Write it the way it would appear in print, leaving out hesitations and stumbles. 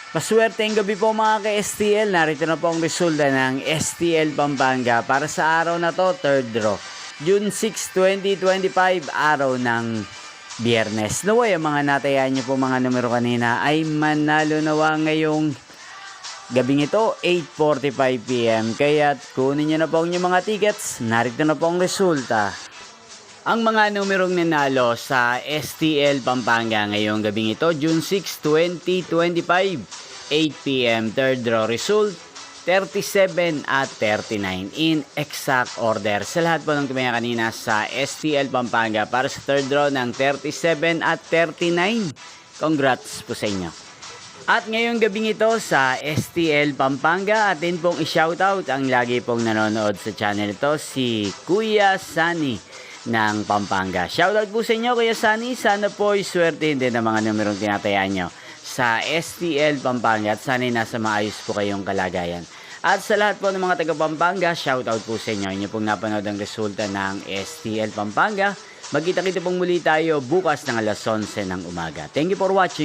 Maswerteng gabi po mga ka-STL. Narito na po ang resulta ng STL Pampanga para sa araw na to, third draw. June 6, 2025, araw ng Biyernes. Naway, ang mga natayaan nyo po mga numero kanina ay manalo nawa ngayong gabing ito, 8:45 PM. Kaya kunin nyo na po ang inyong mga tickets. Narito na po ang resulta. Ang mga numerong nanalo sa STL Pampanga ngayong gabing ito, June 6, 2025, 8 PM, third draw result, 37 at 39 in exact order. Sa lahat po ng tumaya kanina sa STL Pampanga para sa third draw ng 37 at 39, congrats po sa inyo. At ngayong gabing ito sa STL Pampanga, atin pong i-shoutout ang lagi pong nanonood sa channel ito, si Kuya Sunny ng Pampanga. Shoutout po sa inyo Kuya Sunny, sana po swerte din ang mga numerong tinatayaan nyo sa STL Pampanga at sana nasa maayos po kayong kalagayan. At sa lahat po ng mga taga Pampanga, shoutout po sa inyo. Inyo pong napanood ang resulta ng STL Pampanga. Magkita-kita pong muli tayo bukas ng alas 11 ng umaga. Thank you for watching.